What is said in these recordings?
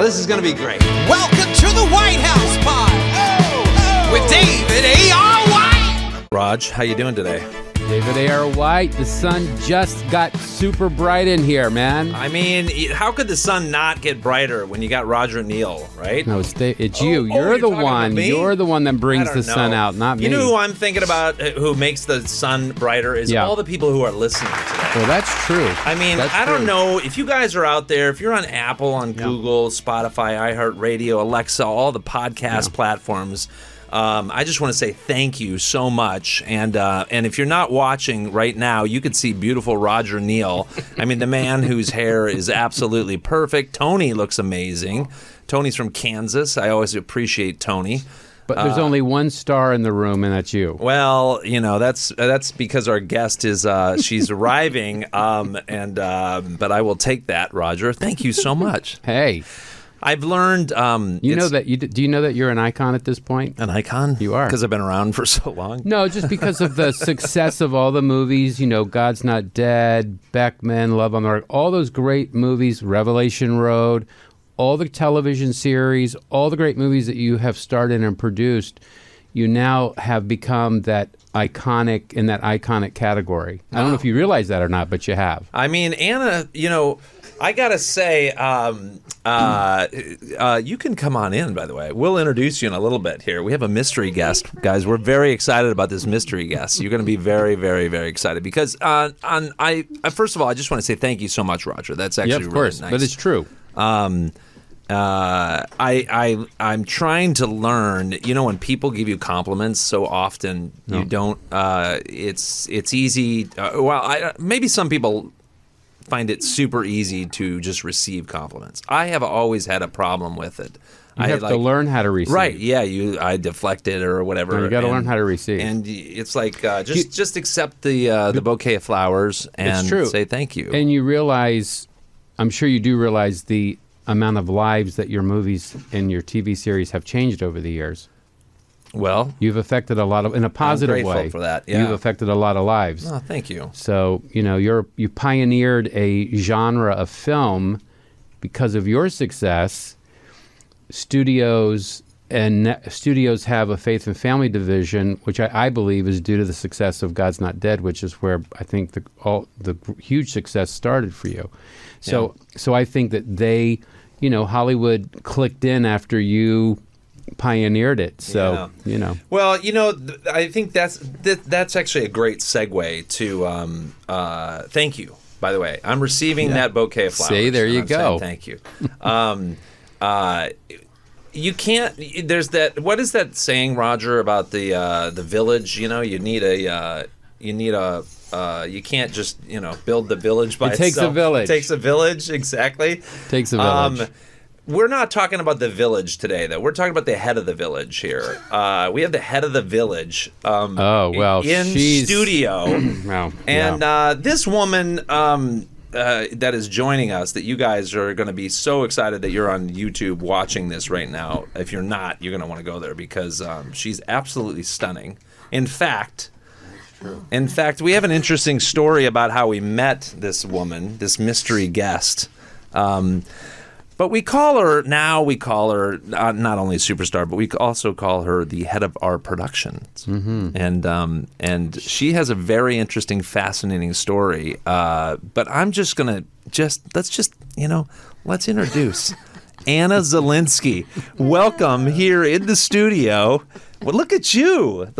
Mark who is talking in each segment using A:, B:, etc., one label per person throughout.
A: this is going to be great.
B: Welcome to the White House Pod with David A.R. White.
A: Raj, how you doing today?
C: David A.R. White, the sun just got super bright in here, man.
A: I mean, how could the sun not get brighter when you got Roger Neal, right?
C: No, it's you. You're the one. You're the one that brings the sun out, not me.
A: You know who I'm thinking about who makes the sun brighter is all the people who are listening today.
C: Well, that's true.
A: I mean, I don't know if you guys are out there, if you're on Apple, on Google, Spotify, iHeartRadio, Alexa, all the podcast platforms. I just want to say thank you so much, and if you're not watching right now, you could see beautiful Roger Neal. I mean, the man whose hair is absolutely perfect. Tony looks amazing. Tony's from Kansas. I always appreciate Tony.
C: But there's only one star in the room, and that's you.
A: Well, you know, that's because our guest is she's arriving, but I will take that, Roger. Thank you so much.
C: Hey.
A: I've learned.
C: Do you know that you're an icon at this point?
A: An icon?
C: You are,
A: because I've been around for so long.
C: No, just because of the success of all the movies. You know, God's Not Dead, Beckman, Love on the Rock, all those great movies, Revelation Road, all the television series, all the great movies that you have started and produced. You now have become that iconic in that iconic category. I don't know if you realize that or not, but you have.
A: I mean, Anna, you know, I gotta say, you can come on in, by the way. We'll introduce you in a little bit here. We have a mystery guest, guys. We're very excited about this mystery guest. You're going to be very, very, very excited because first of all, I just want to say thank you so much, Roger. That's actually
C: of course,
A: really nice.
C: But it's true.
A: I'm trying to learn. You know, when people give you compliments so often, you don't. It's easy. Maybe some people find it super easy to just receive compliments. I have always had a problem with it.
C: You have to learn how to receive.
A: Right, yeah, I deflect it or whatever.
C: No, you got to learn how to receive.
A: And it's like, just accept the bouquet of flowers and say thank you.
C: And you realize, I'm sure you do realize the amount of lives that your movies and your TV series have changed over the years.
A: Well,
C: you've affected a lot of, in a positive way.
A: I'm grateful for that. Yeah.
C: You've affected a lot of lives.
A: Oh, thank you.
C: So, you know, you pioneered a genre of film because of your success. Studios have a faith and family division, which I believe is due to the success of God's Not Dead, which is where I think the huge success started for you. So I think that they, you know, Hollywood clicked in after you pioneered it. So, you know.
A: Well, you know, I think that's actually a great segue to thank you, by the way. I'm receiving that bouquet of flowers.
C: See, there you go.
A: Thank you. You can't, there's that, what is that saying, Roger, about the village? You know, you can't just, you know, build the village by itself.
C: It takes a village.
A: It takes a village, exactly.
C: Takes a village.
A: We're not talking about the village today, though. We're talking about the head of the village here. We have the head of the village in studio. And this woman that is joining us, that you guys are going to be so excited that you're on YouTube watching this right now. If you're not, you're going to want to go there because she's absolutely stunning. In fact, we have an interesting story about how we met this woman, this mystery guest. But we call her not only superstar, but we also call her the head of our productions. Mm-hmm. And she has a very interesting, fascinating story. But I'm just going to let's introduce Anna Zielinski. Welcome here in the studio. Well, look at you.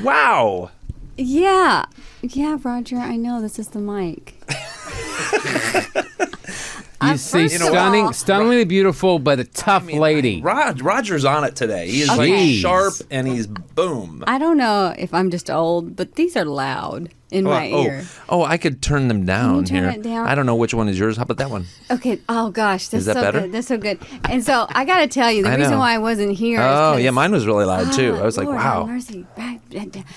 A: Wow.
D: Yeah, Roger, I know this is the mic.
C: You see, stunningly beautiful, but a tough lady.
A: Roger's on it today. He is like sharp, and he's boom.
D: I don't know if I'm just old, but these are loud in my ear.
A: Oh, I could turn them down
D: Can you turn
A: here.
D: it down?
A: I don't know which one is yours. How about that one?
D: Okay. Oh gosh,
A: Is that
D: so
A: better?
D: good. That's so good. And so I got to tell you, the reason why I wasn't here.
A: Yeah, mine was really loud too. I was
D: Lord,
A: like, wow.
D: have mercy.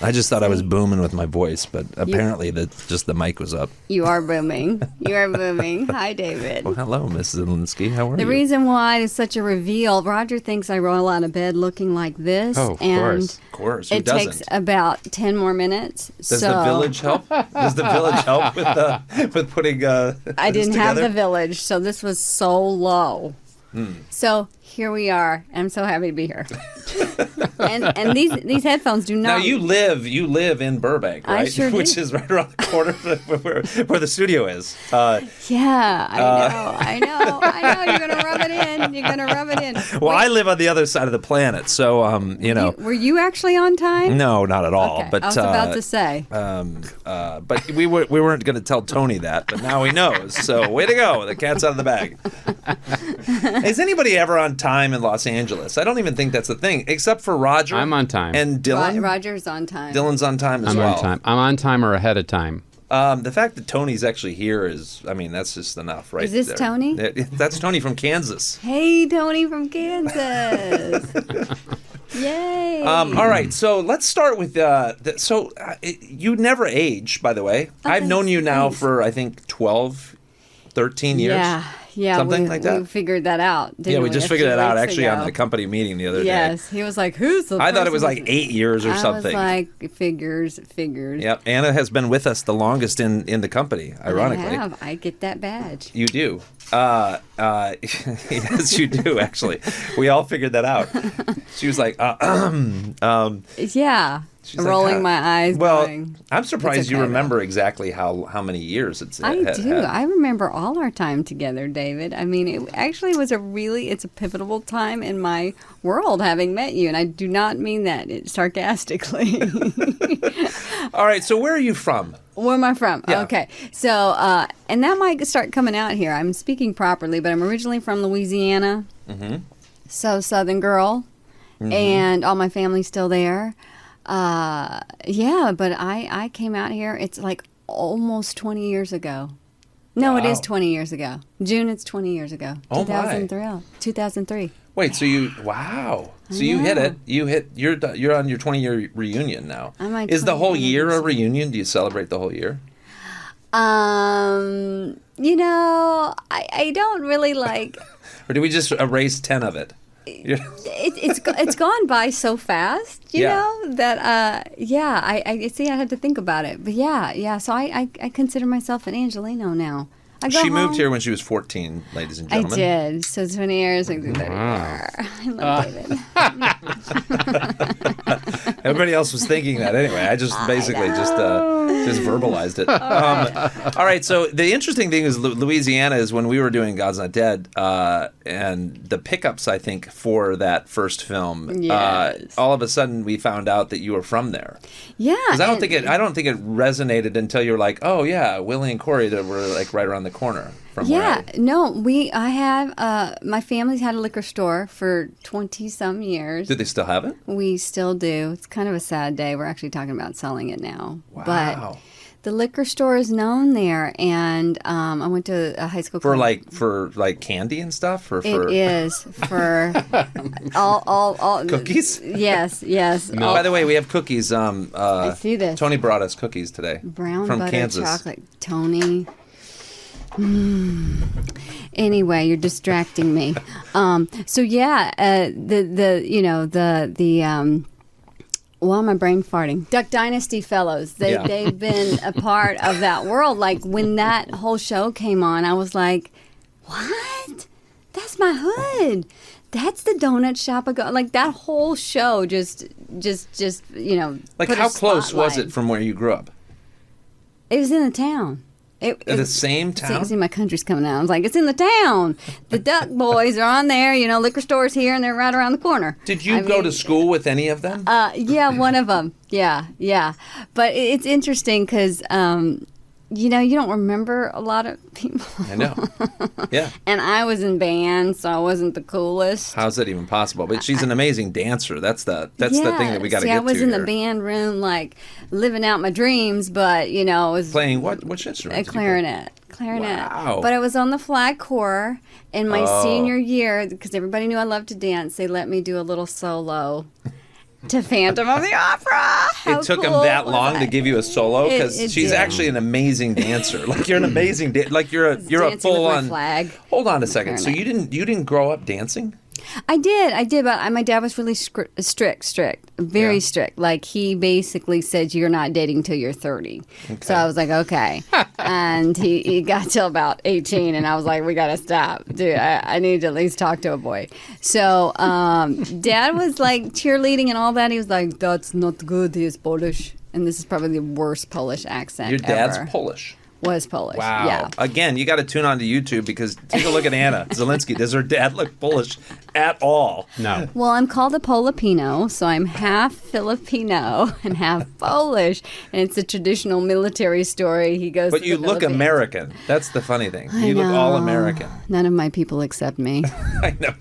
A: I just thought I was booming with my voice, but apparently the mic was up.
D: You are booming. You are booming. Hi, David.
A: Well, hello, Mrs. Zielinski. How are you?
D: The reason why it's such a reveal, Roger thinks I roll out of bed looking like this.
C: Oh, of
D: course.
A: Of course. Who
D: It
A: doesn't?
D: takes about 10 more minutes.
A: Does the village help? Does the village help with putting
D: I didn't
A: this
D: have
A: together?
D: the village, so this was so low. So here we are. I'm so happy to be here. and these headphones do not.
A: Now you live in Burbank, right?
D: I sure do.
A: Which is right around the corner where the studio is.
D: Yeah, I know. You're gonna rub it in.
A: Well, I live on the other side of the planet, so you know.
D: Were you actually on time?
A: No, not at all.
D: Okay.
A: But
D: I was about to say.
A: But we weren't going to tell Tony that, but now he knows. So way to go! The cat's out of the bag. Is anybody ever on time in Los Angeles? I don't even think that's a thing, except for Roger.
C: I'm on time.
A: And Dylan.
D: Roger's on time.
A: Dylan's on time as well.
C: I'm on time. I'm on time or ahead of time.
A: The fact that Tony's actually here is, I mean, that's just enough, right?
D: Is this
A: there.
D: Tony?
A: That's Tony from Kansas.
D: Hey, Tony from Kansas. Yay.
A: All right, so let's start with, you never age, by the way. I've known you now for, I think, 12, 13 years.
D: Yeah,
A: something like that.
D: We figured that out. Didn't
A: we just figured that out actually
D: ago.
A: on the company meeting the other day.
D: Yes, he was like, "Who's the?"
A: I thought it was like 8 years or something.
D: I was like, figures.
A: Yep, Anna has been with us the longest in the company. Ironically,
D: I get that badge.
A: You do. Yes, you do. Actually, we all figured that out. She was like,
D: yeah. She's rolling my eyes.
A: Well,
D: going,
A: I'm surprised you remember exactly how many years it's.
D: I do. I remember all our time together, David. I mean, it actually was it's a pivotal time in my world having met you, and I do not mean that sarcastically.
A: All right. So where are you from?
D: Where am I from?
A: Yeah.
D: Okay. So, and that might start coming out here. I'm speaking properly, but I'm originally from Louisiana. Mm-hmm. So, Southern girl. Mm-hmm. And all my family's still there. Yeah, but I came out here, it's like almost 20 years ago. No, It is 20 years ago. June, it's 20 years ago.
A: Oh,
D: 2003.
A: Wait, so you hit it. You're on your 20-year reunion now. Is the whole year a reunion? Do you celebrate the whole year?
D: I don't really like.
A: Or do we just erase 10 of it?
D: It's gone by so fast, you know, that I see. I had to think about it, but yeah. So I consider myself an Angelino now.
A: She moved here when she was 14, ladies and gentlemen.
D: I did. So 20 years. I love David.
A: Everybody else was thinking that anyway. I just basically just verbalized it. All right. So the interesting thing is Louisiana is when we were doing God's Not Dead, and the pickups, I think, for that first film.
D: Yes.
A: All of a sudden we found out that you were from there.
D: Yeah.
A: Because I don't think it resonated until you were like, oh yeah, Willie and Corey that were like right around the corner from where
D: I have my family's had a liquor store for 20 some years.
A: Do they still have it?
D: We still do. It's kind of a sad day. We're actually talking about selling it now.
A: Wow.
D: But the liquor store is known there, and I went to a high school
A: for candy and stuff, or for
D: it is for all
A: cookies.
D: Yes.
A: By the way, we have cookies.
D: I see this.
A: Tony brought us cookies today.
D: Brown
A: from
D: butter
A: Kansas.
D: chocolate. Tony. Anyway, you're distracting me. So yeah, why am I brain farting? Duck Dynasty fellows. They've been a part of that world. Like when that whole show came on, I was like, what? That's my hood. That's the donut shop I go. Like that whole show just
A: Like how close was it from where you grew up?
D: It was in the town.
A: The same town?
D: See, my country's coming out. I was like, it's in the town. The Duck Boys are on there. Liquor stores here, and they're right around the corner.
A: Did you go to school with any of them?
D: Yeah, one of them. Yeah. But it's interesting because, you don't remember a lot of people.
A: I know. Yeah.
D: And I was in band, so I wasn't the coolest.
A: How's that even possible? But she's an amazing dancer. That's the thing that we got to get to.
D: I was in the band room, like living out my dreams, but I was
A: playing which instrument?
D: Clarinet.
A: Wow.
D: But I was on the flag corps in my senior year because everybody knew I loved to dance. They let me do a little solo to Phantom of the Opera.
A: It took him that long to give you a solo because she's actually an amazing dancer. Like you're an amazing you're a full on
D: flag.
A: Hold on a second. So you didn't grow up dancing?
D: I did, but my dad was really strict, very strict. Like, he basically said, you're not dating till you're 30. Okay. So I was like, okay. And he got till about 18, and I was like, we got to stop. Dude, I need to at least talk to a boy. So Dad was like cheerleading and all that. He was like, that's not good. He is Polish. And this is probably the worst Polish accent
A: Your dad's
D: ever.
A: Polish.
D: Was Polish.
A: Wow.
D: Yeah.
A: Again, you got to tune on to YouTube because take a look at Anna Zielinski. Does her dad look Polish at all?
C: No.
D: Well, I'm called a Polipino, so I'm half Filipino and half Polish. And it's a traditional military story. He goes.
A: But you look American. That's the funny thing. You look all American.
D: None of my people accept me.
A: I know.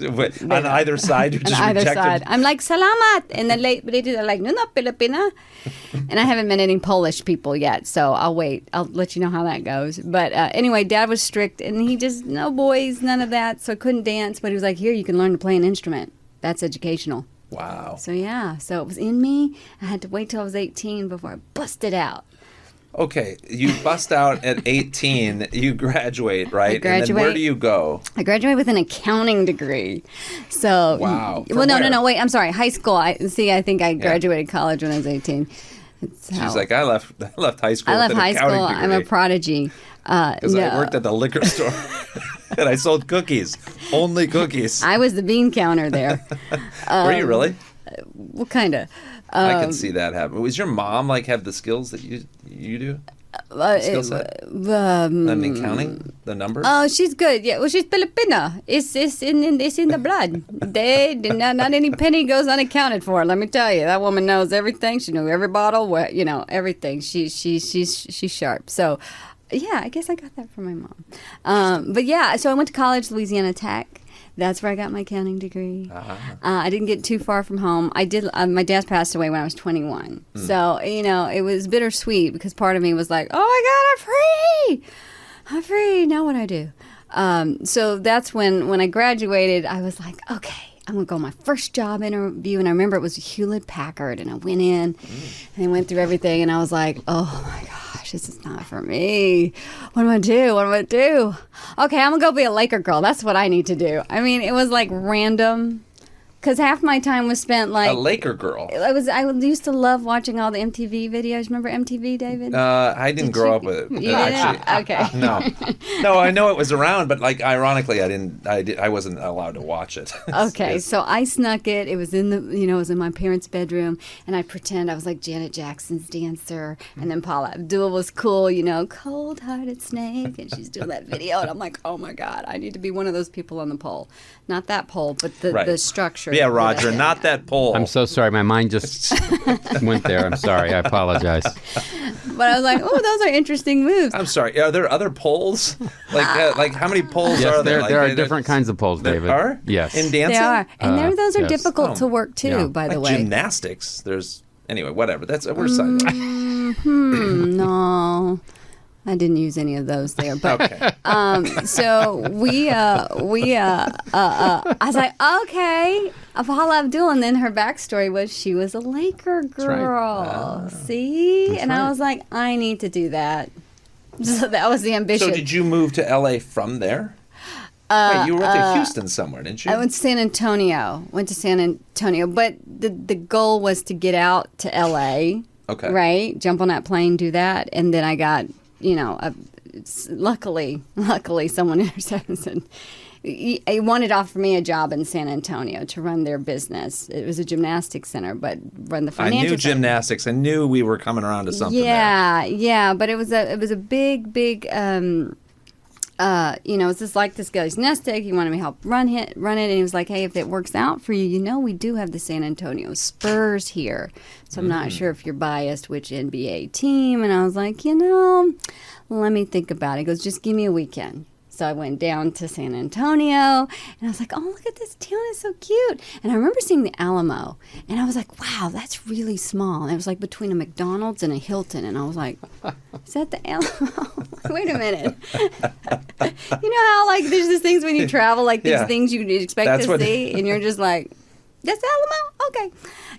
A: On either side, you're just
D: on either
A: rejected.
D: Side. I'm like, salamat. And then they're like, no, Filipina. And I haven't met any Polish people yet, so I'll wait. I'll let you know how that goes. But anyway, Dad was strict, and he just, no boys, none of that, so I couldn't dance. But he was like, here, you can learn to play an instrument. That's educational.
A: Wow.
D: So, yeah, so it was in me. I had to wait till I was 18 before I busted out.
A: Okay, you bust out at 18, you graduate, right?
D: I graduate.
A: And then where do you go?
D: I graduated with an accounting degree. So,
A: wow.
D: Well, no, wait, I'm sorry. High school. I think I graduated college when I was 18.
A: She's like, I left high school.
D: I left
A: with an
D: high school.
A: accounting degree.
D: I'm a prodigy.
A: Because I worked at the liquor store and I sold cookies, only cookies.
D: I was the bean counter there.
A: Were you really?
D: Well, kind of.
A: I can see that happen. Was your mom have the skills that you do? Skill set? I mean, counting the numbers.
D: Oh, she's good. Yeah, well, she's Filipina. It's in the blood. Not any penny goes unaccounted for. Let me tell you, that woman knows everything. She knew every bottle. Everything. She's sharp. So, yeah, I guess I got that from my mom. But yeah, so I went to college, Louisiana Tech. That's where I got my accounting degree. Uh-huh. I didn't get too far from home. I did. My dad passed away when I was 21. So, it was bittersweet because part of me was like, oh, my God, I'm free. Now what do I do? So that's when I graduated, I was like, okay, I'm going to go on my first job interview. And I remember it was Hewlett-Packard. And I went in and I went through everything. And I was like, oh, my gosh, this is not for me. What am I going to do? Okay, I'm going to go be a Laker girl. That's what I need to do. I mean, it was like random. Because half my time was spent like...
A: A Laker girl.
D: I used to love watching all the MTV videos. Remember MTV, David?
A: I didn't grow up with it.
D: You didn't? Okay.
A: No, I know it was around, but like ironically, I wasn't allowed to watch it.
D: Okay, so I snuck it. It was in it was in my parents' bedroom, and I'd pretend I was like Janet Jackson's dancer, and then Paula Abdul was cool, cold-hearted snake, and she's doing that video, and I'm like, oh my God, I need to be one of those people on the pole. Not that pole, but the structure.
A: Yeah, Roger, not that pole.
C: I'm so sorry. My mind just went there. I'm sorry. I apologize.
D: But I was like, oh, those are interesting moves.
A: I'm sorry. Are there other poles? Like how many poles are there?
C: There are different kinds of poles, David.
A: There are?
C: Yes.
A: In dancing?
D: There are. And those are
C: yes.
D: difficult to work, too, by the way.
A: Gymnastics. Anyway, whatever. We're side.
D: No. I didn't use any of those there, but
A: okay.
D: So I was like, okay, Paula Abdul, and then her backstory was she was a Laker girl.
C: Right.
D: See, and I was like, I need to do that. So that was the ambition.
A: So did you move to LA from there? Wait, you went to Houston somewhere, didn't you?
D: I went to San Antonio. But the goal was to get out to LA.
A: Okay.
D: Right, jump on that plane, do that, and then I got. Luckily, someone intercepted. He wanted to offer me a job in San Antonio to run their business. It was a gymnastics center, but run the financial.
A: I knew gymnastics. I knew we were coming around to something.
D: Yeah. But it was a big. It's just like this guy's nest egg. He wanted me to help run it, and he was like, "Hey, if it works out for you, we do have the San Antonio Spurs here. So I'm not sure if you're biased which NBA team." And I was like, let me think about it. He goes, "Just give me a weekend." So I went down to San Antonio, and I was like, oh, look at this town. It's so cute. And I remember seeing the Alamo, and I was like, wow, that's really small. And it was like between a McDonald's and a Hilton. And I was like, is that the Alamo? Wait a minute. You know how, like, there's these things when you travel, like these things you expect to see, and you're just like, that's Alamo? Okay.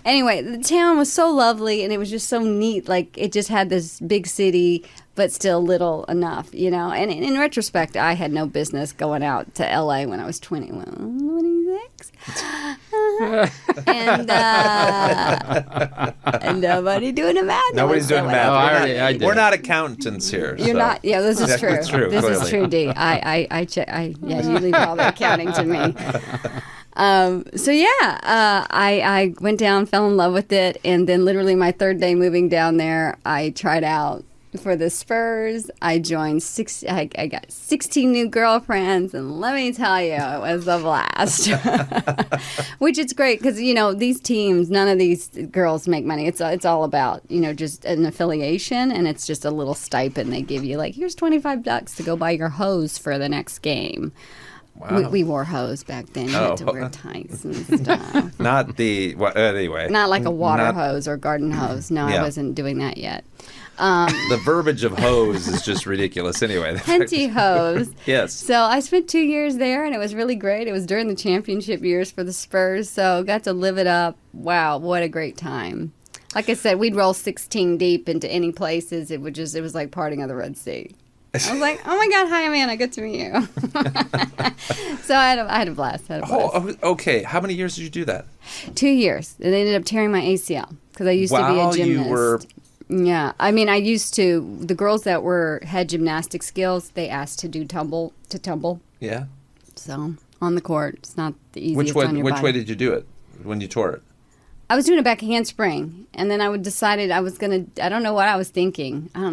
D: Anyway, the town was so lovely, and it was just so neat. Like, it just had this big city, but still little enough, And in retrospect, I had no business going out to L.A. when I was 21. 26? And nobody doing the math.
A: Nobody's doing the math.
C: I did.
A: We're not accountants here.
D: You're not. Yeah, this is true.
A: True.
D: This
A: clearly.
D: is true, D. You leave all the accounting to me. I went down, fell in love with it, and then literally my third day moving down there, I tried out for the Spurs. I joined I got 16 new girlfriends, and let me tell you, it was a blast. Which is great because these teams, none of these girls make money. It's all about just an affiliation, and it's just a little stipend they give you. Like, here's $25 to go buy your hose for the next game.
A: Wow.
D: We wore hose back then. You had to wear tights and stuff.
A: Not the anyway.
D: Not like a water hose or garden hose. No, I wasn't doing that yet.
A: The verbiage of hose is just ridiculous anyway.
D: Pantyhose.
A: Yes.
D: So I spent 2 years there, and it was really great. It was during the championship years for the Spurs, so got to live it up. Wow, what a great time. Like I said, we'd roll 16 deep into any places. It was like parting of the Red Sea. I was like, oh my God, hi, Amanda, good to meet you. So I had a blast.
A: Oh, okay. How many years did you do that?
D: 2 years. And they ended up tearing my ACL because I used to be a gymnast. Yeah, I mean, the girls that had gymnastic skills, they asked to do tumble.
A: Yeah.
D: So on the court, it's not the easiest on your
A: Which
D: body.
A: way did you do it when you tore it?
D: I was doing a back handspring, and then I decided I was going to, I don't know what I was thinking. I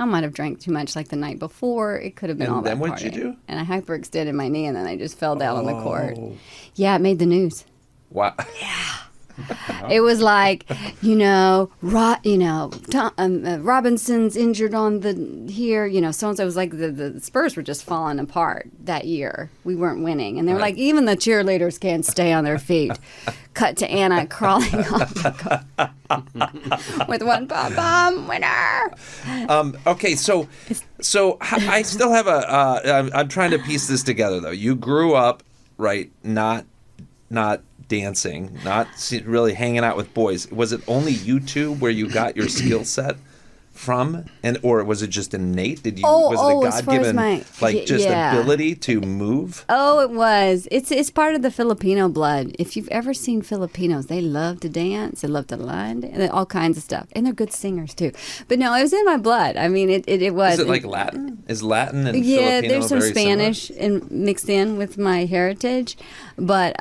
D: might have drank too much like the night before. It could have been all that.
A: And then what did you do?
D: And I hyperextended my knee, and then I just fell down on the court. Yeah, it made the news.
A: Wow.
D: Yeah. It was like, Robinson's injured on the here, so-and-so. It was like the Spurs were just falling apart that year. We weren't winning. And they were like, even the cheerleaders can't stay on their feet. Cut to Anna crawling off the court with one pom-pom, winner.
A: Okay, so I still have I'm trying to piece this together, though. You grew up, right, not dancing, not really hanging out with boys. Was it only you two where you got your skill set from, or was it just innate? Was it a God-given ability to move?
D: Oh, it was. It's part of the Filipino blood. If you've ever seen Filipinos, they love to dance, they love to line, and all kinds of stuff, and they're good singers too. But no, it was in my blood. I mean, it was.
A: Is it like Latin? Is Latin and Filipino
D: there's some
A: very
D: Spanish mixed in with my heritage, but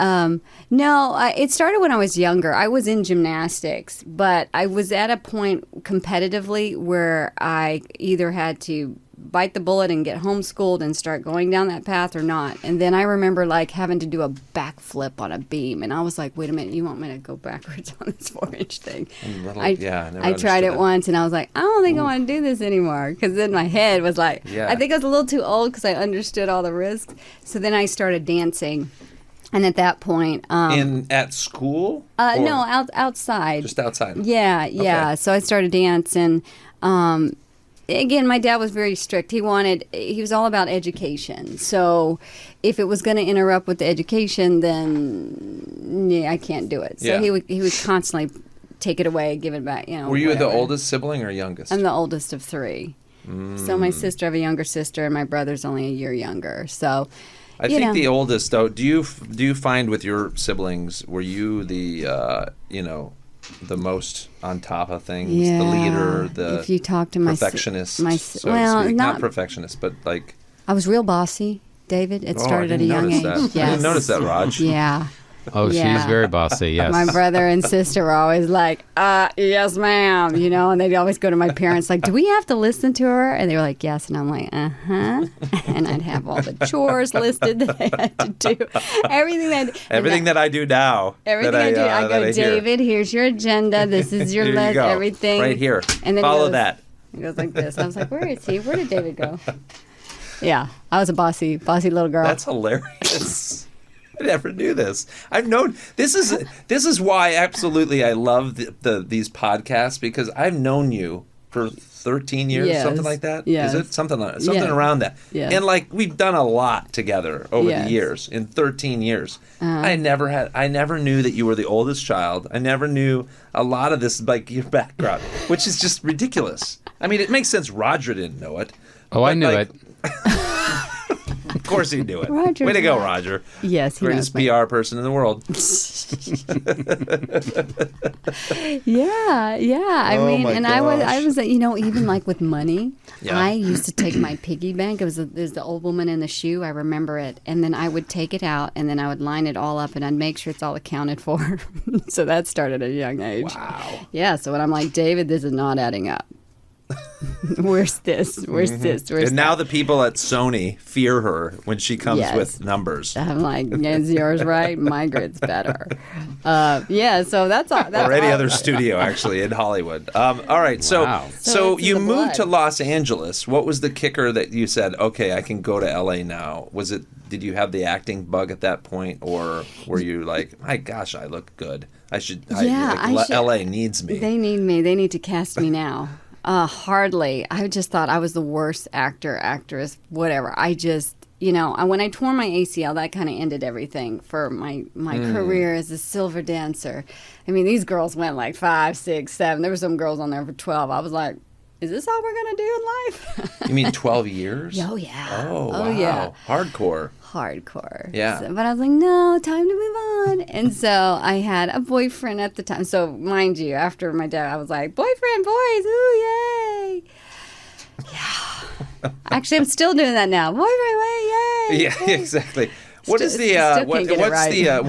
D: no, it started when I was younger. I was in gymnastics, but I was at a point competitively where I either had to bite the bullet and get homeschooled and start going down that path or not. And then I remember like having to do a backflip on a beam, and I was like, wait a minute, you want me to go backwards on this 4-inch thing? I tried it once, and I was like, I don't think I want to do this anymore, because then my head was like, I think I was a little too old because I understood all the risks. So then I started dancing. And at that point,
A: at school?
D: No, outside.
A: Just outside.
D: Yeah. Okay. So I started dancing. Again, my dad was very strict. He was all about education. So if it was going to interrupt with the education, then I can't do it. So he would constantly take it away, give it back.
A: Were you the oldest sibling or youngest?
D: I'm the oldest of three. So my sister, I have a younger sister, and my brother's only a year younger. So.
A: I think the oldest, though. Do you find with your siblings, were you the most on top of things, the leader, the
D: if you talk to
A: perfectionist, not perfectionist, but like
D: I was real bossy, David. It started at a young age.
A: Yes. I didn't notice that, Raj.
D: Yeah.
C: Oh, she's very bossy, yes.
D: My brother and sister were always like, yes, ma'am, and they'd always go to my parents like, do we have to listen to her? And they were like, yes. And I'm like, uh-huh. And I'd have all the chores listed that I had to do. Everything that I do now. Everything I do. I go, David, here's your agenda. This is your list, everything.
A: Right here.
D: And then
A: follow that.
D: It goes like this. I was like, where is he? Where did David go? Yeah, I was a bossy little girl.
A: That's hilarious. I never knew this. I've known this is why absolutely I love these podcasts, because I've known you for 13 years, something like that.
D: Yes.
A: Is it something around that?
D: Yes.
A: And like we've done a lot together over the years. In 13 years, I never knew that you were the oldest child. I never knew a lot of this, like your background, which is just ridiculous. I mean, it makes sense. Roger didn't know it.
C: Oh, I knew it.
A: course he knew it.
D: Roger's
A: Way to go,
D: right.
A: Roger.
D: Yes, he
A: Greatest
D: knows
A: PR person in the world.
D: Yeah. I mean,
A: my
D: and
A: gosh.
D: I was, even like with money,
A: Yeah.
D: I used to take my piggy bank. There's the old woman in the shoe. I remember it. And then I would take it out and then I would line it all up and I'd make sure it's all accounted for. So that started at a young age.
A: Wow.
D: Yeah. So when I'm like, David, this is not adding up. Where's this? Where's this? Where's
A: And now
D: that?
A: the people at Sony fear her when she comes
D: Yes.
A: with numbers.
D: I'm like, is yours right? My grid's better. So that's all. That's
A: Or any
D: all
A: other
D: about it.
A: studio, actually, in Hollywood. All right,
C: Wow.
A: so
D: So it's in
A: you
D: the
A: moved
D: blood.
A: to Los Angeles. What was the kicker that you said, okay, I can go to L.A. now? Did you have the acting bug at that point, or were you like, my gosh, I look good. I should. L.A. needs me.
D: They need me. They need to cast me now. Hardly. I just thought I was the worst actor, actress, whatever. I just, when I tore my ACL, that kind of ended everything for my career as a silver dancer. I mean, these girls went like 5, 6, 7. There were some girls on there for 12. I was like, is this all we're going to do in life?
A: You mean 12 years?
D: Oh, yeah.
A: Oh, wow.
D: Yeah.
A: Hardcore.
D: Hardcore.
A: Yeah.
D: But I was like, no, time to move on. And so I had a boyfriend at the time. So mind you, after my dad, I was like, boyfriend, boys, ooh, yay. Yeah. Actually, I'm still doing that now. Boyfriend, yay.
A: Yeah, exactly. What is the
D: Still can't get it right.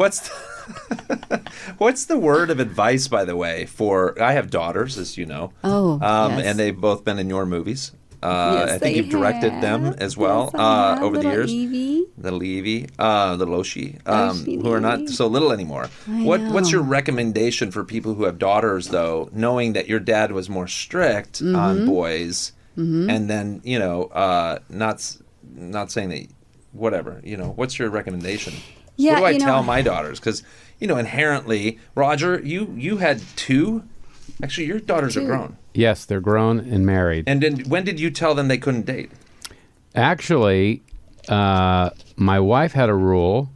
A: what's the word of advice, by the way, for I have daughters, as you know.
D: Oh, yes.
A: And they've both been in your movies.
D: Yes,
A: I think
D: they
A: you've directed
D: have.
A: them as well
D: Yes, I have.
A: over the
D: Little
A: years.
D: Evie.
A: Little Evie, little Oshi,
D: Oshi
A: who are not
D: Evie.
A: so little anymore.
D: I
A: What's
D: know.
A: your recommendation for people who have daughters, though, knowing that your dad was more strict
D: Mm-hmm.
A: on boys, and then not saying that whatever, what's your recommendation?
D: Yeah,
A: What do I tell my daughters? Because inherently, Roger, you had 2. Actually, your daughters are
D: 2.
A: grown.
C: Yes, they're grown and married.
A: And then when did you tell them they couldn't date?
C: Actually, my wife had a rule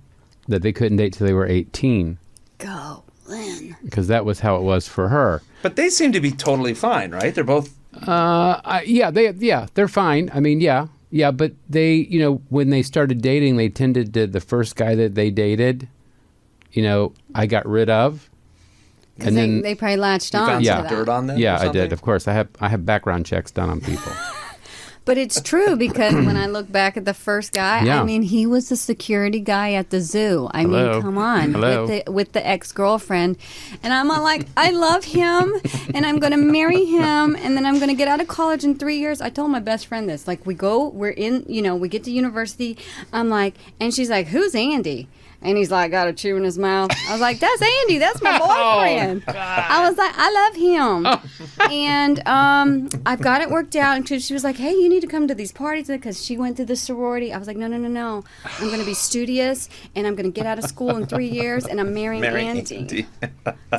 C: that they couldn't date till they were 18
D: Go, Lynn.
C: because that was how it was for her.
A: But they seem to be totally fine, right? They're both.
C: They're fine. I mean, yeah, but they, when they started dating, they tended to the first guy that they dated, I got rid of.
D: And then they probably latched
A: You
D: on
A: found
D: to
A: some
D: that.
A: dirt on them?
C: Yeah,
A: or
C: I did.
A: something?
C: Of course, I have background checks done on people.
D: But it's true because when I look back at the first guy,
C: Yeah.
D: I mean, he was the security guy at the zoo. I
C: Hello.
D: mean, come on,
C: Hello.
D: with the ex-girlfriend, and I'm all like, I love him, and I'm going to marry him, and then I'm going to get out of college in 3 years. I told my best friend this. Like, we get to university. I'm like, and she's like, who's Andy? And he's like, got a chew in his mouth. I was like, that's Andy. That's my boyfriend. I was like, I love him. And I've got it worked out. And she was like, hey, you need to come to these parties because she went to the sorority. I was like, no. I'm going to be studious and I'm going to get out of school in 3 years and I'm marrying Andy.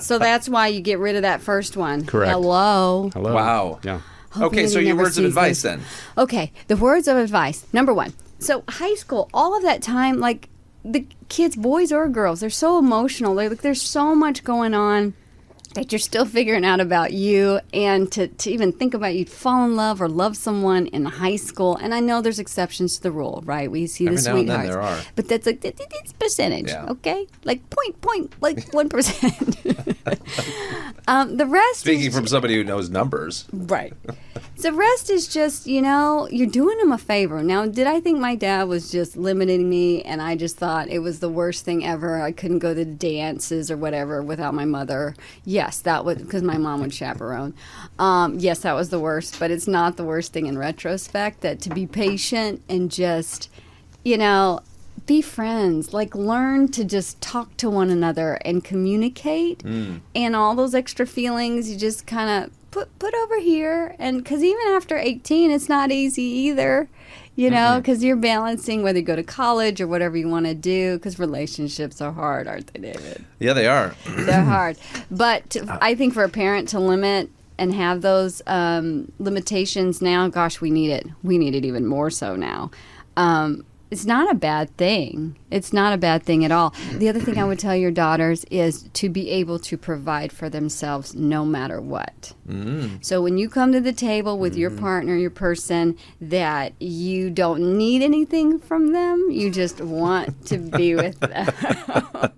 D: So that's why you get rid of that first one.
C: Correct.
D: Hello.
A: Wow.
C: Yeah.
A: Okay,
D: Andy
A: so your
D: never
A: words of
D: sees
A: advice
D: this.
A: then.
D: Okay, the words of advice. Number 1. So high school, all of that time, like the kids, boys or girls, they're so emotional. There's so much going on that you're still figuring out about you, and to even think about you'd fall in love or love someone in high school. And I know there's exceptions to the rule, right? We see
A: Every
D: the
A: now and then
D: sweethearts,
A: there are.
D: but that's like it's percentage,
A: Yeah.
D: okay? Like point, like 1%. The rest.
A: Speaking
D: is
A: from somebody who knows numbers.
D: Right. The rest is just, you're doing him a favor. Now, did I think my dad was just limiting me and I just thought it was the worst thing ever? I couldn't go to the dances or whatever without my mother. Yes, that was because my mom would chaperone. Yes, that was the worst, but it's not the worst thing in retrospect. That to be patient and just, be friends. Like, learn to just talk to one another and communicate. And all those extra feelings, you just kind of put over here. And because even after 18, it's not easy either, because you're balancing whether you go to college or whatever you want to do, because relationships are hard, aren't they, David?
A: Yeah, they are.
D: They're hard. But I think for a parent to limit and have those limitations now, gosh, we need it. We need it even more so now. it's not a bad thing. It's not a bad thing at all. The other thing I would tell your daughters is to be able to provide for themselves no matter what. So when you come to the table with your partner, your person, that you don't need anything from them, you just want to be with them.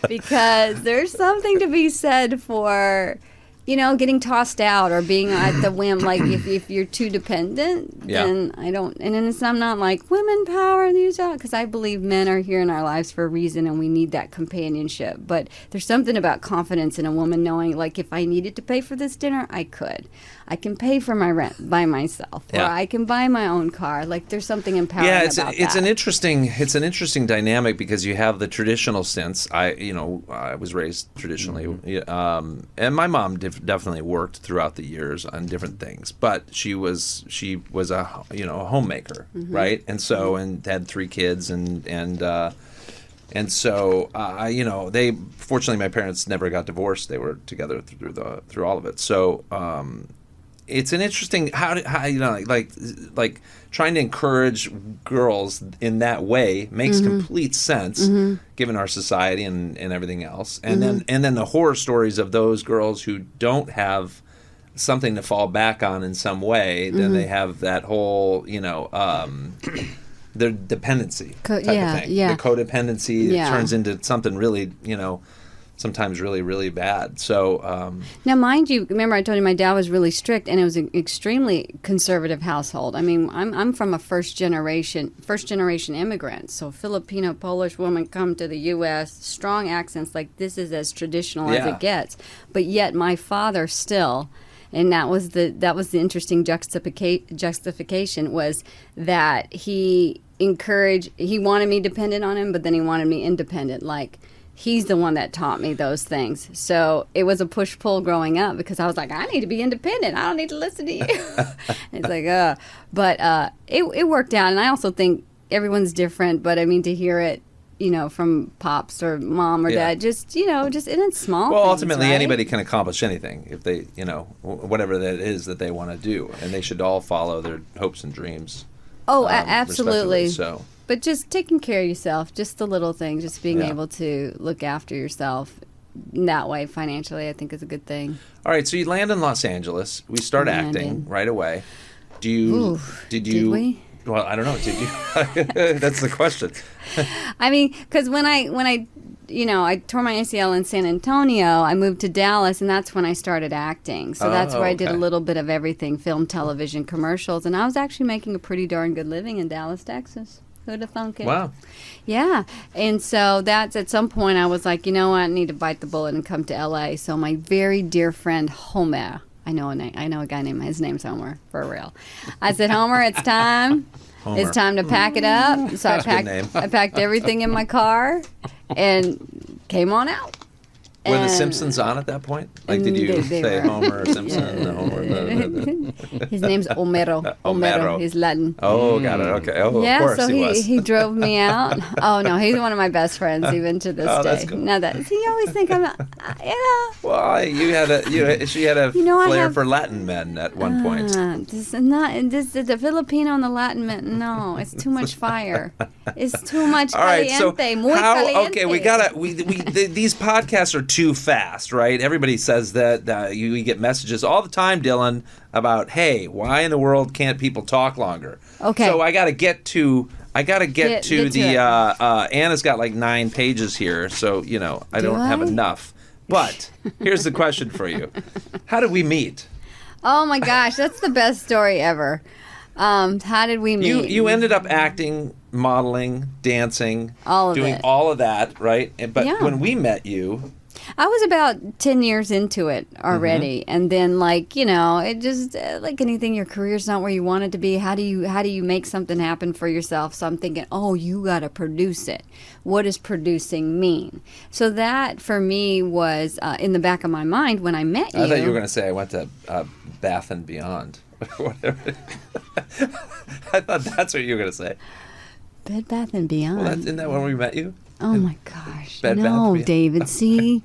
D: Because there's something to be said for, getting tossed out or being at the whim. Like if you're too dependent, then I don't. And then I'm not like women power these out, because I believe men are here in our lives for a reason, and we need that companionship. But there's something about confidence in a woman knowing, like, if I needed to pay for this dinner, I could. I can pay for my rent by myself, or I can buy my own car. Like, there's something empowering about that.
A: It's an interesting dynamic, because you have the traditional sense. I was raised traditionally, and my mom definitely worked throughout the years on different things, but she was a homemaker, right? And so and had 3 kids, and so they, fortunately, my parents never got divorced. They were together through all of it. So it's an interesting how like trying to encourage girls in that way makes complete sense given our society and everything else. And then the horror stories of those girls who don't have something to fall back on in some way, then they have that whole their dependency type of thing. The codependency turns into something really, sometimes really, really bad. So
D: now, mind you, remember I told you my dad was really strict, and it was an extremely conservative household. I mean, I'm from a first generation immigrant, so Filipino, Polish woman come to the U.S., strong accents, like this is as traditional as it gets. But yet my father still. And that was the interesting justification, was that he wanted me dependent on him, but then he wanted me independent. Like, he's the one that taught me those things. So it was a push-pull growing up, because I was like, I need to be independent. I don't need to listen to you. It's like, But it worked out. And I also think everyone's different, but I mean, to hear it, from pops or mom or dad, just in its small
A: Well,
D: things,
A: ultimately,
D: right?
A: anybody can accomplish anything if they, whatever that is that they want to do, and they should all follow their hopes and dreams.
D: Oh, absolutely.
A: So,
D: but just taking care of yourself, just the little things, just being able to look after yourself in that way financially, I think is a good thing.
A: All right, so you land in Los Angeles. We start acting right away.
D: Did we?
A: Well, I don't know. Did you? That's the question.
D: I mean, because when I tore my ACL in San Antonio, I moved to Dallas, and that's when I started acting. So that's where I did a little bit of everything: film, television, commercials, and I was actually making a pretty darn good living in Dallas, Texas. Who'd have thunk it?
A: Wow.
D: Yeah. And so that's, at some point I was like, I need to bite the bullet and come to L.A. So my very dear friend Homer, I know a guy named, his name's Homer, for real. I said, Homer, it's time.
A: Homer.
D: It's time to pack it up. So I packed everything in my car and came on out.
A: Were the Simpsons on at that point? Like, did you say Homer or Simpson? Homer,
D: His name's Homero.
A: Homero.
D: He's Latin.
A: Oh, got it. Okay. Oh, of course
D: so
A: he was.
D: he drove me out. Oh, no, he's one of my best friends even to this day.
A: That's cool.
D: Now you always think I'm not,
A: Well, she had a flair for Latin men at one point.
D: The Filipino and the Latin men, no, it's too much fire. It's too much caliente, muy caliente.
A: Okay, these podcasts are too fast, right? Everybody says that we get messages all the time, Dylan, about, hey, why in the world can't people talk longer?
D: Okay.
A: So I got to get to the Anna's got like 9 pages here, so I don't have enough. But here's the question for you: how did we meet?
D: Oh my gosh, that's the best story ever. How did we meet?
A: You ended up acting, modeling, dancing, doing
D: it.
A: all of that, right? But when we met you,
D: I was about 10 years into it already, and then it just like anything, your career's not where you want it to be. How do you make something happen for yourself? So I'm thinking, you got to produce it. What does producing mean? So that for me was in the back of my mind when I met you.
A: I thought you were going to say I went to Bath and Beyond. Whatever. I thought that's what you were going to say.
D: Bed Bath and Beyond.
A: Well, isn't that when we met you?
D: Oh my gosh.
A: Bed Bath
D: No,
A: and Beyond.
D: David, see?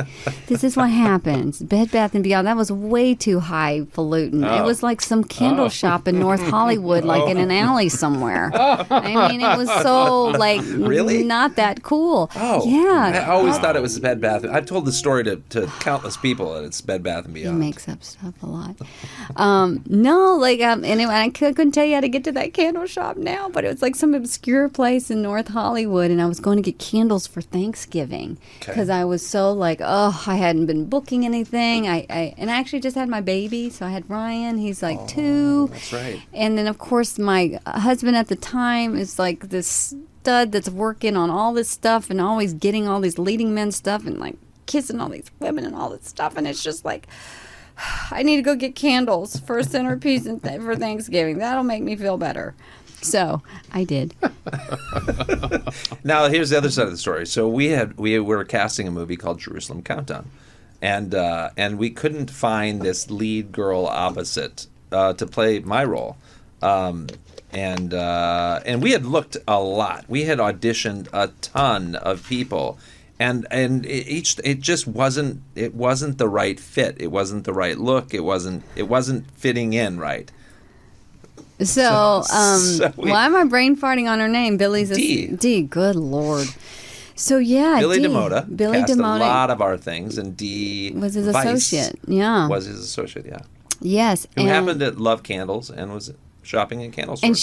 D: This is what happens. Bed Bath and Beyond, that was way too highfalutin. It was like some candle shop in North Hollywood, like in an alley somewhere. I mean, it was so like
A: Really?
D: not that cool.
A: Oh.
D: Yeah.
A: I always thought it was Bed Bath. I've told the story to countless people that it's Bed Bath and
D: He
A: Beyond.
D: makes up stuff a lot. No, like, anyway, I couldn't tell you how to get to that candle shop now, but it was like some obscure place in North Hollywood, and I was going to get candles for Thanksgiving because I was so like, I hadn't been booking anything. I actually just had my baby, so I had Ryan. He's like 2.
A: That's right.
D: And then, of course, my husband at the time is like this stud that's working on all this stuff and always getting all these leading men stuff and like kissing all these women and all this stuff. And it's just like, I need to go get candles for a centerpiece for Thanksgiving. That'll make me feel better. So I did.
A: Now here's the other side of the story. So we were casting a movie called Jerusalem Countdown, and we couldn't find this lead girl opposite to play my role, and we had looked a lot. We had auditioned a ton of people, and it just wasn't the right fit. It wasn't the right look. It wasn't fitting in right.
D: So why am I brain farting on her name? Billy's D. Good Lord. So yeah,
A: Billy
D: D.
A: DeMotta
D: Billy
A: cast
D: DeMotta
A: a lot of our things, and D
D: was his
A: Weiss
D: associate. Yeah,
A: was his associate. Yeah,
D: yes,
A: who happened to love candles and was shopping in candle stores.
D: And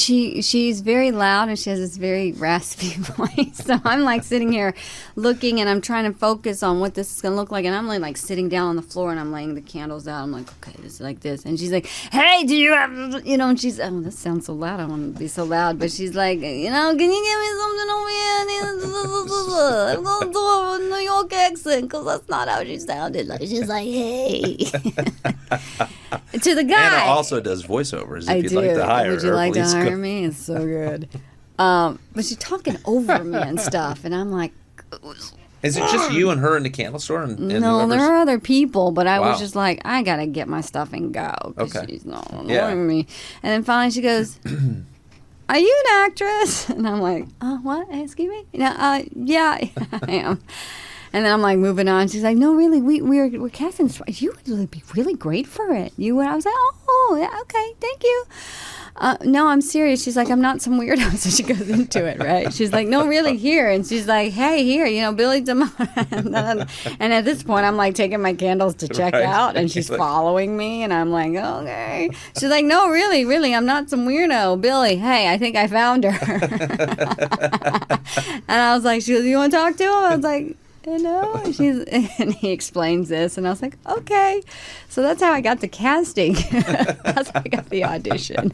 D: she's very loud and she has this very raspy voice. So I'm like sitting here looking and I'm trying to focus on what this is going to look like. And I'm like sitting down on the floor and I'm laying the candles out. I'm like, okay, this is like this. And she's like, hey, do you have, and she's, oh, this sounds so loud. I don't want to be so loud. But she's like, can you give me something over here? I'm going to do a New York accent because that's not how she sounded. Like, she's like, hey. To the guy.
A: Anna also does voiceovers if you'd
D: do.
A: like to hire her.
D: Would you like to
A: please
D: hire
A: go.
D: me? It's so good. But she's talking over me and stuff, and I'm like,
A: Is it just you and her in the candle store? And
D: no,
A: whoever's-
D: there are other people, but I
A: Wow.
D: was just like, I gotta get my stuff and go because
A: Okay.
D: she's not annoying
A: Yeah.
D: me. And then finally she goes, "Are you an actress?" And I'm like, "What? Excuse me? Yeah, I am." And then I'm like moving on. She's like, "No, really, we're casting. You would be really great for it. You would." I was like, "Oh, yeah, okay, thank you." No, I'm serious. She's like, I'm not some weirdo. So she goes into it, right? She's like, no, really, here. And she's like, hey, here, Billy DeMotta. And at this point, I'm like taking my candles to check
A: Right.
D: out, and she's following me, and I'm like, okay. She's like, no, really, I'm not some weirdo. Billy, hey, I think I found her. And I was like, she goes, you want to talk to him? I was like, no, and he explains this, and I was like, okay. So that's how I got the casting. That's how I got the audition.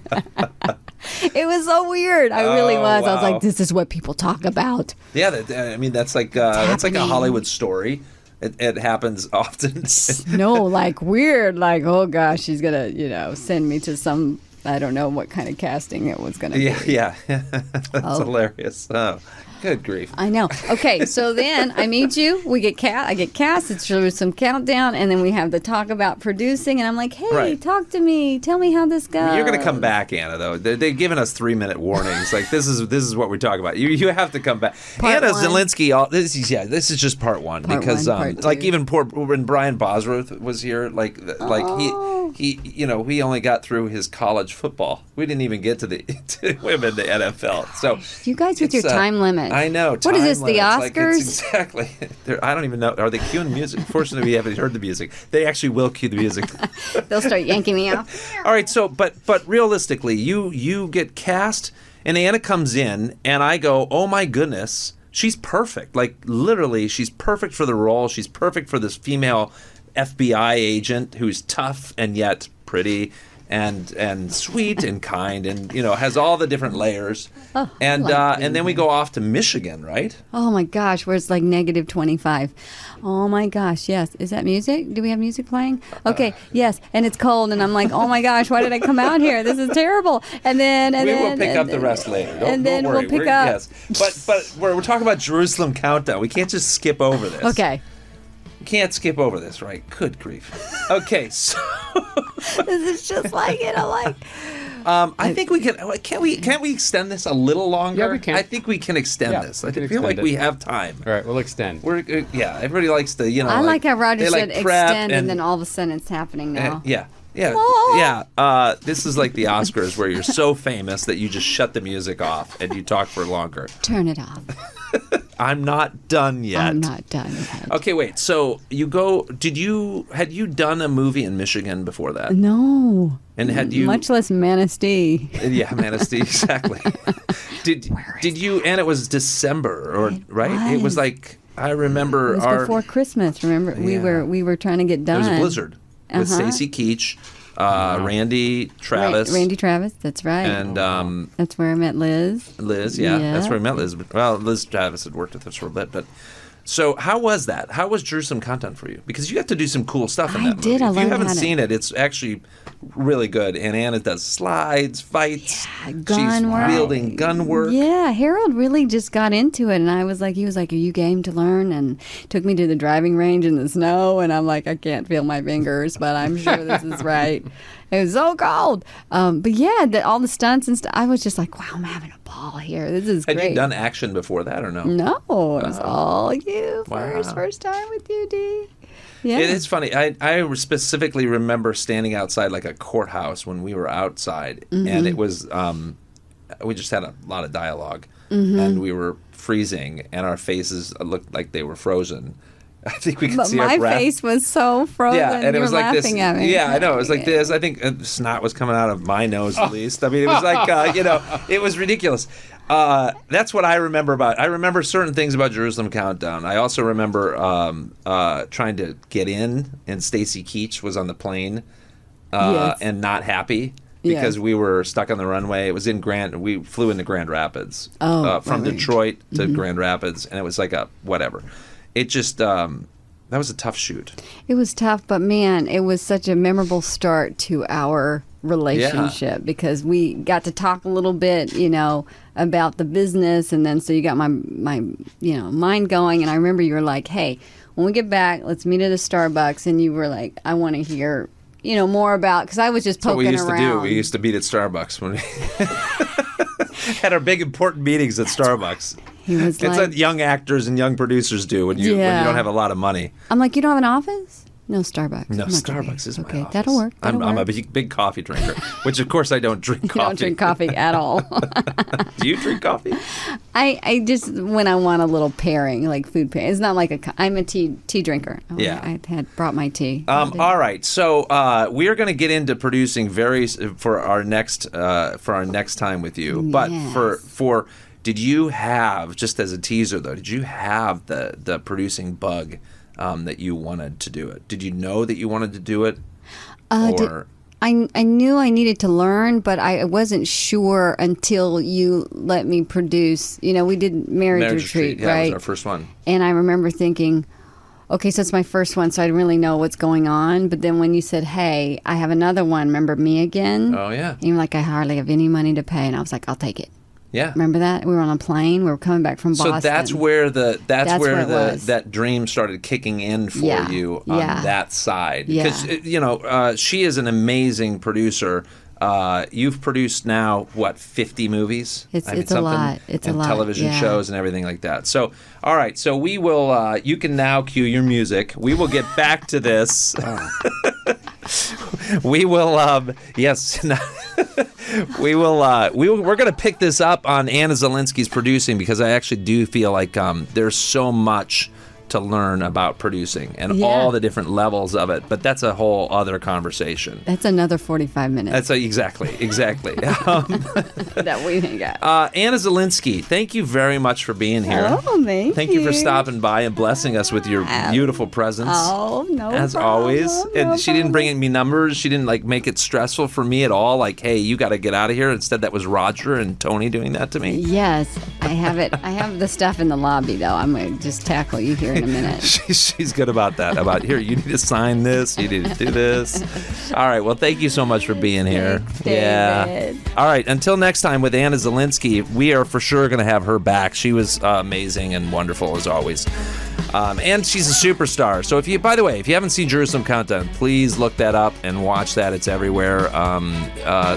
D: It was so weird. I really was. I was
A: wow.
D: like, this is what people talk about.
A: Yeah, that's like a Hollywood story. It happens often.
D: No, like weird. Like, oh gosh, she's gonna, send me to some. I don't know what kind of casting it was gonna be.
A: Yeah. That's hilarious. Oh. Good grief.
D: I know. Okay, so then I meet you. We get I get cast. It's some countdown, and then we have the talk about producing. And I'm like, hey,
A: Right.
D: talk to me. Tell me how this goes.
A: You're going to come back, Anna. Though they've given us 3-minute warnings. Like this is what we're talking about. You have to come back.
D: Part
A: Anna
D: one.
A: Zielinski. This is just part one
D: Part
A: because
D: one, part
A: like
D: two.
A: even when Brian Bosworth was here, like he he only got through his college football. We didn't even get to to him in the NFL. So
D: You guys with your
A: it's,
D: time limit.
A: I know.
D: What is
A: time
D: this, the
A: limits. Like,
D: Oscars?
A: it's exactly. I don't even know. Are they cueing music? Fortunately, we haven't heard the music. They actually will cue the music.
D: They'll start yanking me out.
A: All right. So, but realistically, you get cast, and Anna comes in, and I go, oh my goodness, she's perfect. Like literally, she's perfect for the role. She's perfect for this female FBI agent who's tough and yet pretty. And sweet and kind and has all the different layers. And then we go off to Michigan, right?
D: Oh my gosh, where it's like negative 25. Oh my gosh, yes. Is that music? Do we have music playing? Okay, yes. And it's cold, and I'm like, oh my gosh, why did I come out here? This is terrible. And then
A: We will pick up the rest later. Don't worry.
D: we'll pick up.
A: Yes, but we're talking about Jerusalem Countdown. We can't just skip over this.
D: Okay.
A: We can't skip over this, right? Good grief. Okay, so
D: This is just like,
A: I think we can. Can't we extend this a little longer?
C: Yeah, we can.
A: I think we can extend this. I feel like we have time.
C: All right, we'll extend.
A: Everybody likes to,
D: I like how Roger said extend,
A: and
D: then all of a sudden it's happening now.
A: Yeah. This is like the Oscars where you're so famous that you just shut the music off and you talk for longer.
D: Turn it off.
A: I'm not done yet.
D: I'm not done yet.
A: Okay, wait. So had you done a movie in Michigan before that?
D: No.
A: And had you
D: much less Manistee?
A: Yeah, Manistee, exactly. Did you? And it was December, right? It was like I remember.
D: It was before Christmas. Remember, we were trying to get done.
A: It was Blizzard with Stacy Keach. Randy Travis.
D: Randy Travis, that's right.
A: And
D: that's where I met Liz.
A: Liz, yeah, that's where I met Liz. Well, Liz Travis had worked with us for a bit, but so how was that? How was Jerusalem Countdown for you? Because you got to do some cool stuff in that movie.
D: I learned
A: if you haven't seen it, it's actually really good. And Anna does slides, fights.
D: Gun
A: She's
D: work.
A: wielding gun work.
D: Yeah, Harold really just got into it, and he was like, "Are you game to learn?" And took me to the driving range in the snow, and I'm like, I can't feel my fingers, but I'm sure this is right. It was so cold. But yeah, all the stunts and stuff, I was just like, wow, I'm having a ball here. This is great.
A: Had you done action before that or no?
D: No, it was all you. First time with you, D. Yeah.
A: It is funny. I specifically remember standing outside like a courthouse when we were outside, and it was we just had a lot of dialogue, and we were freezing, and our faces looked like they were frozen. I think we could see our breath.
D: My face was so frozen.
A: Yeah, and it was like this.
D: At me.
A: Yeah, I know. It was like this. I think snot was coming out of my nose at least. I mean, it was like it was ridiculous. That's what I remember about. I remember certain things about Jerusalem Countdown. I also remember trying to get in, and Stacy Keach was on the plane and not happy because we were stuck on the runway. It was in we flew into Grand Rapids from Detroit to Grand Rapids, and it was like a whatever. It just that was a tough shoot.
D: It was tough, but man, it was such a memorable start to our relationship because we got to talk a little bit, about the business, and then so you got my mind going. And I remember you were like, "Hey, when we get back, let's meet at a Starbucks." And you were like, "I want to hear, more about," because I was just poking around.
A: That's what we used to do. We used to meet at Starbucks when we had our big important meetings at Starbucks. It's like young actors and young producers do when you don't have a lot of money.
D: I'm like, "You don't have an office?" No, Starbucks.
A: No, Starbucks is my office.
D: That'll work.
A: I'm a big coffee drinker, which of course I don't drink coffee.
D: You don't drink coffee at all.
A: Do you drink coffee?
D: I just, when I want a little pairing, like food pairing. It's not like I'm a tea drinker. I had brought my tea.
A: All right, so we are going to get into producing for our next time with you. But for did you have, just as a teaser though, did you have the producing bug? That you wanted to do it? Did you know that you wanted to do it?
D: I knew I needed to learn, but I wasn't sure until you let me produce. We did Marriage Retreat, right?
A: Yeah, it was our first one.
D: And I remember thinking, okay, so it's my first one, so I didn't really know what's going on. But then when you said, hey, I have another one, remember Me Again?
A: Oh, yeah.
D: And you're like, I hardly have any money to pay. And I was like, I'll take it.
A: Yeah.
D: Remember that? We were on a plane. We were coming back from Boston.
A: So that's where that dream started kicking in for you on that side. Because she is an amazing producer. You've produced now 50 movies?
D: It's a lot. It's a lot.
A: Television shows and everything like that. So all right, so we will you can now cue your music. We will get back to this. We will yes. We're going to pick this up on Anna Zielinski's producing because I actually do feel like there's so much to learn about producing and all the different levels of it, but that's a whole other conversation.
D: That's another 45 minutes.
A: Exactly.
D: That we didn't get.
A: Anna Zielinski, thank you very much for being here.
D: Oh, thank you
A: for stopping by and blessing us with your beautiful presence.
D: Oh, no
A: As
D: problem,
A: always. And she didn't bring me numbers. She didn't make it stressful for me at all. Like, hey, you got to get out of here. Instead, that was Roger and Tony doing that to me.
D: Yes, I have it. I have the stuff in the lobby, though. I'm going to just tackle you here in a minute.
A: She's good about that. Here, you need to sign this. You need to do this. All right. Well, thank you so much for being here.
D: Thanks, David.
A: All right. Until next time with Anna Zielinski, we are for sure going to have her back. She was amazing and wonderful as always. And she's a superstar. So by the way, if you haven't seen Jerusalem Countdown, please look that up and watch that. It's everywhere.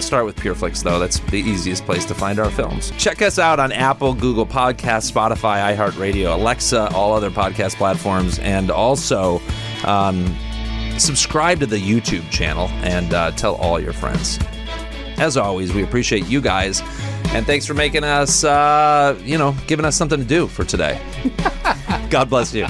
A: Start with PureFlix, though. That's the easiest place to find our films. Check us out on Apple, Google Podcasts, Spotify, iHeartRadio, Alexa, all other podcast platforms, and also subscribe to the YouTube channel and tell all your friends. As always, we appreciate you guys, and thanks for making us, giving us something to do for today. God bless you.